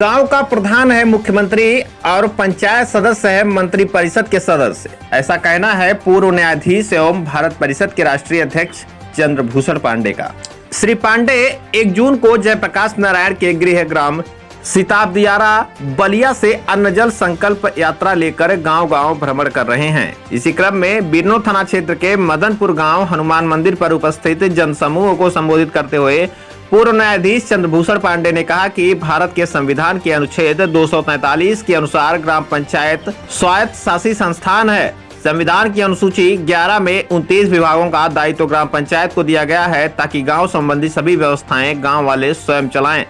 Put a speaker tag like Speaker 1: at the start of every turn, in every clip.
Speaker 1: गांव का प्रधान है मुख्यमंत्री और पंचायत सदस्य है मंत्री परिषद के सदस्य। ऐसा कहना है पूर्व न्यायाधीश एवं भारत परिषद के राष्ट्रीय अध्यक्ष चंद्रभूषण पांडे का। श्री पांडे 1 जून को जयप्रकाश नारायण के गृह ग्राम सिताबदियारा बलिया से अन्न जल संकल्प यात्रा लेकर गांव-गांव भ्रमण कर रहे हैं। इसी क्रम में बिरनो थाना क्षेत्र के मदनपुर गांव हनुमान मंदिर पर उपस्थित जनसमूह को संबोधित करते हुए पूर्व न्यायाधीश चंद्रभूषण पांडे ने कहा कि भारत के संविधान के अनुच्छेद 243 के अनुसार ग्राम पंचायत स्वायत्त शासी संस्थान है। संविधान की अनुसूची 11 में 29 विभागों का दायित्व ग्राम पंचायत को दिया गया है ताकि गांव संबंधी सभी व्यवस्थाएं गांव वाले स्वयं चलाएं।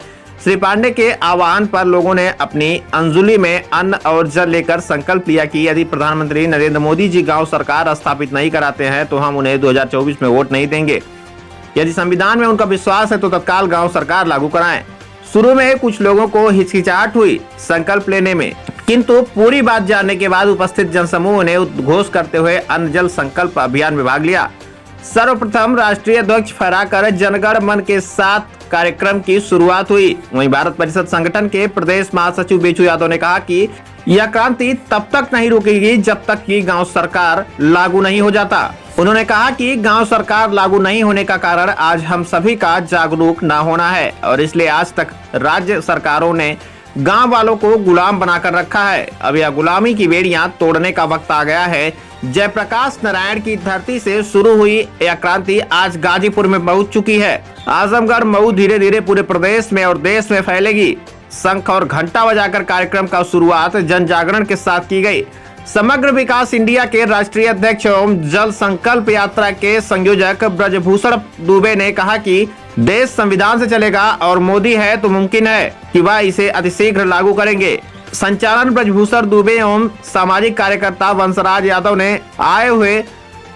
Speaker 1: श्री पांडे के आह्वान पर लोगों ने अपनी अंजुली में अन्न और जल लेकर संकल्प लिया कि यदि प्रधानमंत्री नरेंद्र मोदी जी गांव सरकार स्थापित नहीं कराते हैं तो हम उन्हें 2024 में वोट नहीं देंगे। यदि संविधान में उनका विश्वास है तो तत्काल गांव सरकार लागू कराएं। शुरू में कुछ लोगों को हिचकिचाहट हुई संकल्प लेने में, किंतु पूरी बात जानने के बाद उपस्थित जनसमूह ने उद्घोष करते हुए अन्न जल संकल्प अभियान में भाग लिया। सर्वप्रथम राष्ट्रीय ध्वज फहराकर जनगण मन के साथ कार्यक्रम की शुरुआत हुई। वहीं भारत परिषद संगठन के प्रदेश महासचिव बेचू यादव ने कहा कि यह क्रांति तब तक नहीं रुकेगी जब तक कि गांव सरकार लागू नहीं हो जाता। उन्होंने कहा कि गांव सरकार लागू नहीं होने का कारण आज हम सभी का जागरूक न होना है और इसलिए आज तक राज्य सरकारों ने गांव वालों को गुलाम बनाकर रखा है। अब यह गुलामी की बेड़ियां तोड़ने का वक्त आ गया है। जयप्रकाश नारायण की धरती से शुरू हुई यह क्रांति आज गाजीपुर में पहुंच चुकी है। आजमगढ़ मऊ धीरे धीरे पूरे प्रदेश में और देश में फैलेगी। शंख और घंटा बजाकर कार्यक्रम का शुरुआत जन जागरण के साथ की गई। समग्र विकास इंडिया के राष्ट्रीय अध्यक्ष एवं जल संकल्प यात्रा के संयोजक ब्रजभूषण दुबे ने कहा कि देश संविधान से चलेगा और मोदी है तो मुमकिन है कि वह इसे अतिशीघ्र लागू करेंगे। संचालन ब्रजभूषण दुबे एवं सामाजिक कार्यकर्ता वंशराज यादव ने आए हुए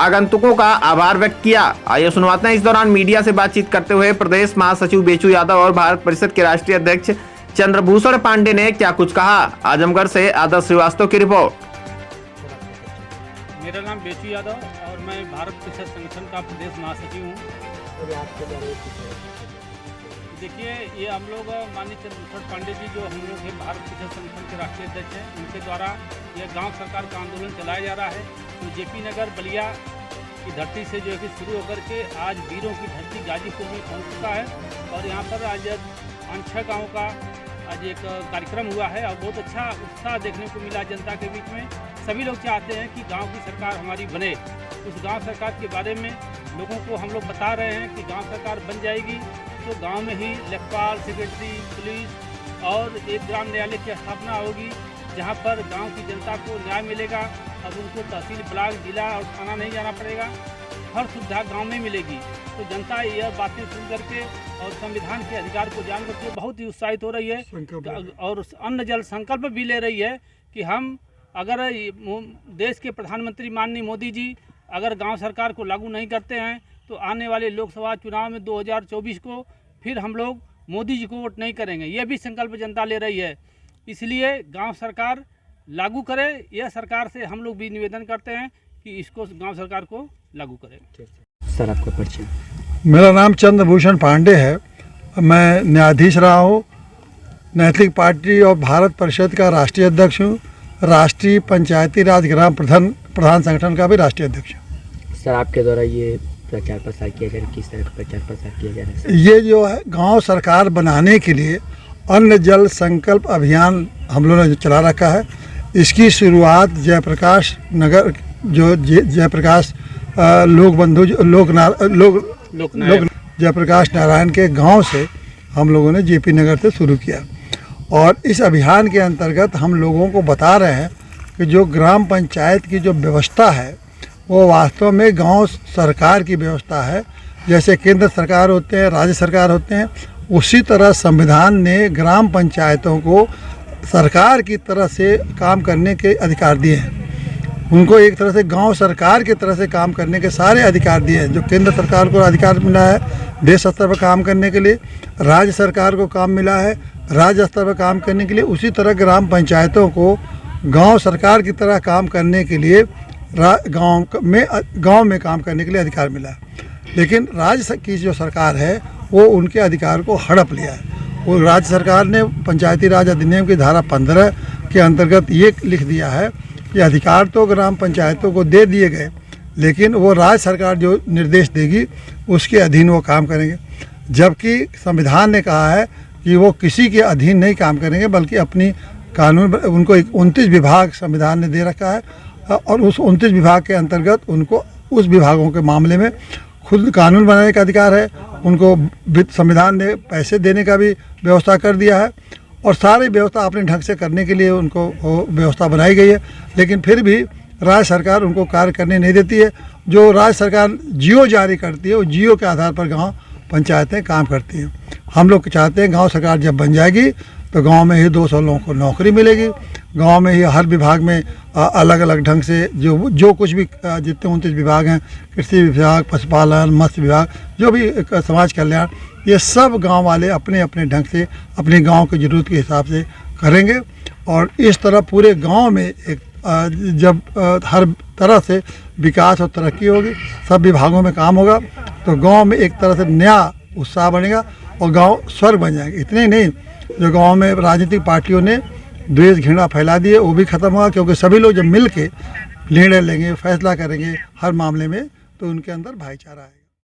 Speaker 1: आगंतुकों का आभार व्यक्त किया। आइए सुनवाते हैं इस दौरान मीडिया से बातचीत करते हुए प्रदेश महासचिव बेचू यादव और भारत परिषद के राष्ट्रीय अध्यक्ष चंद्रभूषण पांडे ने क्या कुछ कहा। आजमगढ़ से आदर्श श्रीवास्तव की रिपोर्ट।
Speaker 2: मेरा नाम बेचू यादव और मैं भारत परिषद संगठन का प्रदेश महासचिव हूँ। देखिए, ये हम लोग माननीय चंद्रभूषण पांडे जी जो हम लोग हैं भारत परिषद संगठन के राष्ट्रीय अध्यक्ष हैं, उनके द्वारा यह गांव सरकार का आंदोलन चलाया जा रहा है। तो जेपी नगर बलिया की धरती से जो है कि शुरू होकर के आज वीरों की धरती गाजीपुर में पहुँच चुका है और यहाँ पर आज 5-6 गाँव का आज एक कार्यक्रम हुआ है और बहुत अच्छा उत्साह देखने को मिला जनता के बीच में। सभी लोग चाहते हैं कि गांव की सरकार हमारी बने। उस गांव सरकार के बारे में लोगों को हम लोग बता रहे हैं कि गांव सरकार बन जाएगी तो गांव में ही लेखपाल, सेक्रेटरी, पुलिस और एक ग्राम न्यायालय की स्थापना होगी जहां पर गांव की जनता को न्याय मिलेगा। अब उनको तहसील, ब्लॉक, जिला और थाना नहीं जाना पड़ेगा, हर सुविधा गाँव में मिलेगी। तो जनता यह बातें सुन करके और संविधान के अधिकार को जान करके बहुत ही उत्साहित हो रही है और अन्न जल संकल्प भी ले रही है कि हम अगर देश के प्रधानमंत्री माननीय मोदी जी अगर गांव सरकार को लागू नहीं करते हैं तो आने वाले लोकसभा चुनाव में 2024 को फिर हम लोग मोदी जी को वोट नहीं करेंगे। यह भी संकल्प जनता ले रही है। इसलिए गांव सरकार लागू करे, यह सरकार से हम लोग भी निवेदन करते हैं कि इसको गांव सरकार को लागू करें।
Speaker 3: सर, आपका परिचय।
Speaker 4: मेरा नाम चंद्रभूषण पांडे है। मैं न्यायाधीश रहा हूँ, नैतिक पार्टी और भारत परिषद का राष्ट्रीय अध्यक्ष हूँ, राष्ट्रीय पंचायती राज ग्राम प्रधान संगठन का भी राष्ट्रीय अध्यक्ष हूँ।
Speaker 3: सर, आपके द्वारा ये प्रचार प्रसार किया जा रहा है, किस तरह का प्रचार प्रसार किया जा रहा है?
Speaker 4: ये जो है गांव सरकार बनाने के लिए अन्न जल संकल्प अभियान हम लोगों ने चला रखा है। इसकी शुरुआत जयप्रकाश नगर जो जयप्रकाश जयप्रकाश नारायण के गांव से हम लोगों ने जेपी नगर से शुरू किया और इस अभियान के अंतर्गत हम लोगों को बता रहे हैं कि जो ग्राम पंचायत की जो व्यवस्था है वो वास्तव में गांव सरकार की व्यवस्था है। जैसे केंद्र सरकार होते हैं, राज्य सरकार होते हैं, उसी तरह संविधान ने ग्राम पंचायतों को सरकार की तरह से काम करने के अधिकार दिए हैं। उनको एक तरह से गांव सरकार की तरह से काम करने के सारे अधिकार दिए हैं। जो केंद्र सरकार को अधिकार मिला है देश स्तर पर काम करने के लिए, राज्य सरकार को काम मिला है राज्य स्तर पर काम करने के लिए, उसी तरह ग्राम पंचायतों को गांव सरकार की तरह काम करने के लिए गांव में काम करने के लिए अधिकार मिला है। लेकिन राज्य की जो सरकार है वो उनके अधिकार को हड़प लिया है वो राज्य सरकार ने पंचायती राज अधिनियम की धारा 15 के अंतर्गत ये लिख दिया है कि अधिकार तो ग्राम पंचायतों को दे दिए गए, लेकिन वो राज्य सरकार जो निर्देश देगी उसके अधीन वो काम करेंगे। जबकि संविधान ने कहा है कि वो किसी के अधीन नहीं काम करेंगे, बल्कि अपनी कानून उनको 29 विभाग संविधान ने दे रखा है और उस 29 विभाग के अंतर्गत उनको उस विभागों के मामले में खुद कानून बनाने का अधिकार है। उनको संविधान ने पैसे देने का भी व्यवस्था कर दिया है और सारी व्यवस्था अपने ढंग से करने के लिए उनको व्यवस्था बनाई गई है। लेकिन फिर भी राज्य सरकार उनको कार्य करने नहीं देती है। जो राज्य सरकार जियो जारी करती है, वो जियो के आधार पर गांव पंचायतें काम करती हैं। हम लोग चाहते हैं गांव सरकार जब बन जाएगी तो गांव में ही 200 लोगों को नौकरी मिलेगी। गांव में ही हर विभाग में अलग अलग ढंग से जो कुछ भी जितने 29 विभाग हैं, कृषि विभाग, पशुपालन, मत्स्य विभाग, जो भी समाज कल्याण, ये सब गांव वाले अपने अपने ढंग से अपने गांव की ज़रूरत के हिसाब से करेंगे। और इस तरह पूरे गांव में एक जब हर तरह से विकास और तरक्की होगी, सब विभागों में काम होगा, तो गांव में एक तरह से नया उत्साह बनेगा और गांव स्वर्ग बन जाएंगे। इतने ही नहीं, जो गांव में राजनीतिक पार्टियों ने द्वेष घृणा फैला दी है वो भी खत्म होगा, क्योंकि सभी लोग जब मिल के निर्णय लेंगे, फैसला करेंगे हर मामले में, तो उनके अंदर भाईचारा है।